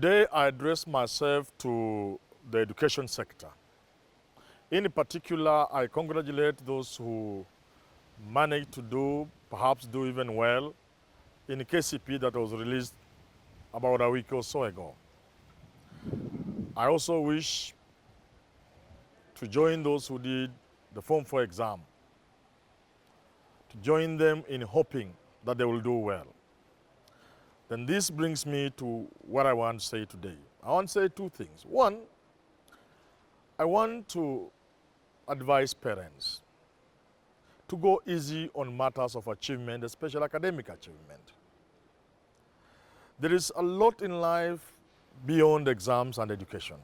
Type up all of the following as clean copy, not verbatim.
Today, I address myself to the education sector. In particular, I congratulate those who managed to perhaps do even well in the KCP that was released about a week or so ago. I also wish to join those who did the Form 4 exam, to join them in hoping that they will do well. Then this brings me to what I want to say today. I want to say two things. One, I want to advise parents to go easy on matters of achievement, especially academic achievement. There is a lot in life beyond exams and education.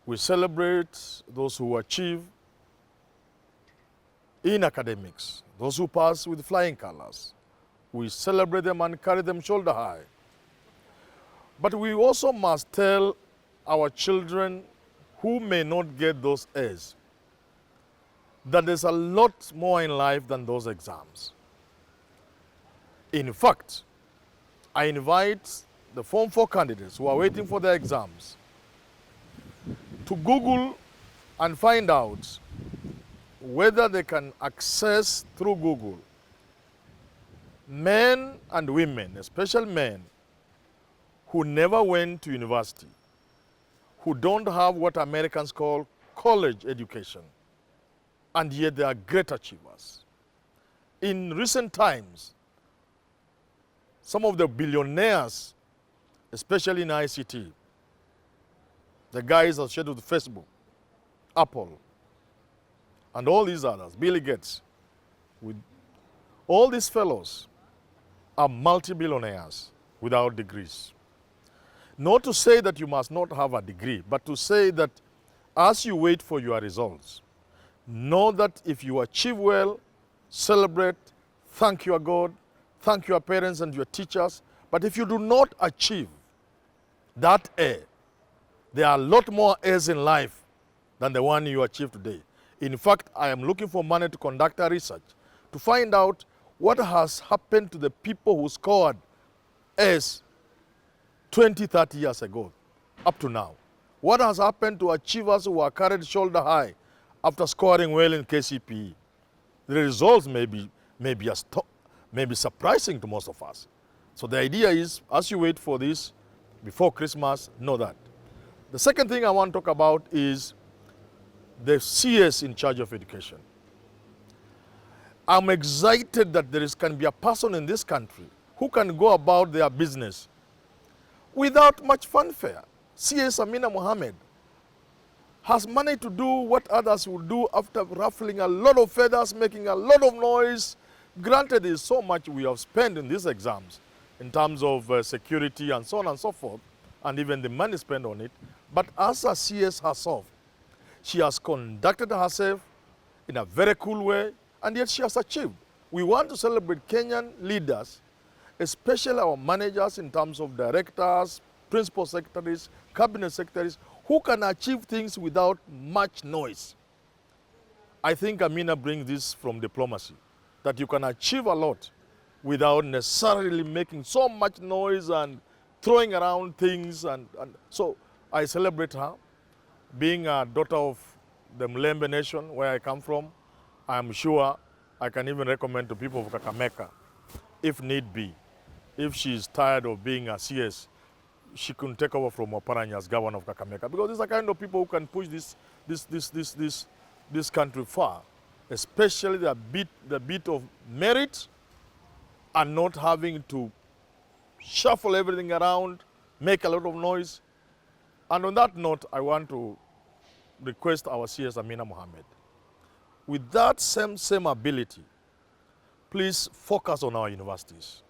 We celebrate those who achieve in academics, those who pass with flying colors. We celebrate them and carry them shoulder high. But we also must tell our children who may not get those A's that there's a lot more in life than those exams. In fact, I invite the Form 4 candidates who are waiting for their exams to Google and find out whether they can access through Google men and women, especially men, who never went to university, who don't have what Americans call college education, and yet they are great achievers. In recent times, some of the billionaires, especially in ICT, the guys associated with Facebook, Apple, and all these others, Bill Gates, with all these fellows are multi-billionaires without degrees. Not to say that you must not have a degree, but to say that as you wait for your results, know that if you achieve well, celebrate, thank your God, thank your parents and your teachers. But if you do not achieve that A, there are a lot more A's in life than the one you achieved today. In fact, I am looking for money to conduct a research to find out what has happened to the people who scored A's 20, 30 years ago, up to now. What has happened to achievers who are carried shoulder high after scoring well in KCPE? The results may be surprising to most of us. So the idea is, as you wait for this before Christmas, know that. The second thing I want to talk about is the CS in charge of education. I'm excited that can be a person in this country who can go about their business without much fanfare. CS Amina Mohamed has managed to do what others will do after ruffling a lot of feathers, making a lot of noise. Granted, there is so much we have spent in these exams in terms of security and so on and so forth, and even the money spent on it. But as a CS herself, she has conducted herself in a very cool way, and yet she has achieved. We want to celebrate Kenyan leaders, especially our managers in terms of directors, principal secretaries, cabinet secretaries, who can achieve things without much noise. I think Amina brings this from diplomacy, that you can achieve a lot without necessarily making so much noise and throwing around things. And so I celebrate her. Being a daughter of the Mlembe nation, where I come from, I'm sure I can even recommend to people of Kakamega, if need be, if she's tired of being a CS, she can take over from Oparanya as governor of Kakamega, because these are kind of people who can push this country far, especially the bit of merit and not having to shuffle everything around, make a lot of noise. And on that note, I want to request our CS Amina Mohamed, with that same ability, please focus on our universities.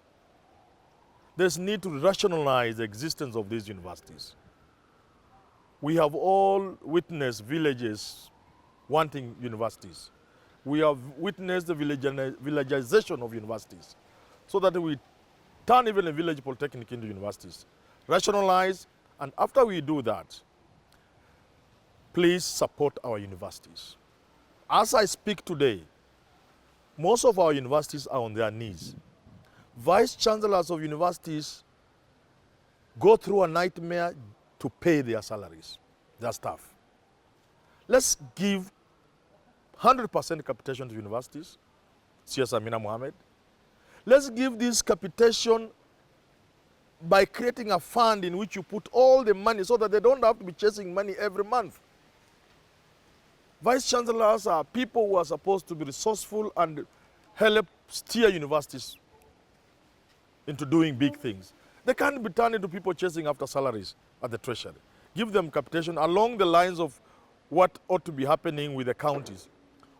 There's need to rationalize the existence of these universities. We have all witnessed villages wanting universities. We have witnessed the villagization of universities, so that we turn even a village polytechnic into universities. Rationalize, and after we do that, please support our universities. As I speak today, most of our universities are on their knees. Vice chancellors of universities go through a nightmare to pay their salaries, their staff. Let's give 100% capitation to universities. CS Amina Mohamed. Let's give this capitation by creating a fund in which you put all the money so that they don't have to be chasing money every month. Vice chancellors are people who are supposed to be resourceful and help steer universities into doing big things. They can't be turned into people chasing after salaries at the treasury. Give them capitation along the lines of what ought to be happening with the counties,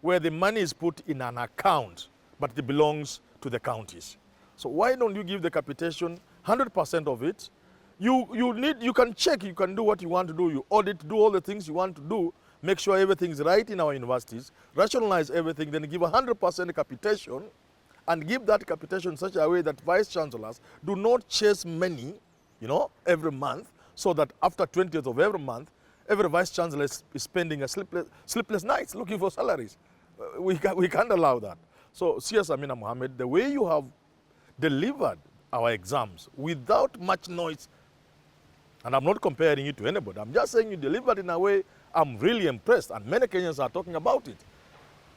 where the money is put in an account, but it belongs to the counties. So why don't you give the capitation, 100% of it? You can check, you can do what you want to do, you audit, do all the things you want to do, make sure everything's right in our universities, rationalize everything, then give 100% capitation, and give that capitation in such a way that vice chancellors do not chase money, every month, so that after 20th of every month, every vice chancellor is spending a sleepless nights looking for salaries. We can't allow that. So, CS Amina Mohamed, the way you have delivered our exams without much noise, and I'm not comparing it to anybody, I'm just saying you delivered in a way I'm really impressed, and many Kenyans are talking about it.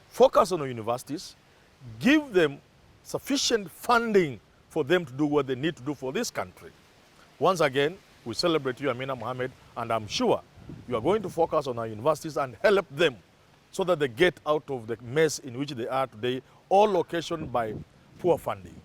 Focus on our universities, give them sufficient funding for them to do what they need to do for this country. Once again, we celebrate you, Amina Mohamed, and I'm sure you are going to focus on our universities and help them so that they get out of the mess in which they are today, all occasioned by poor funding.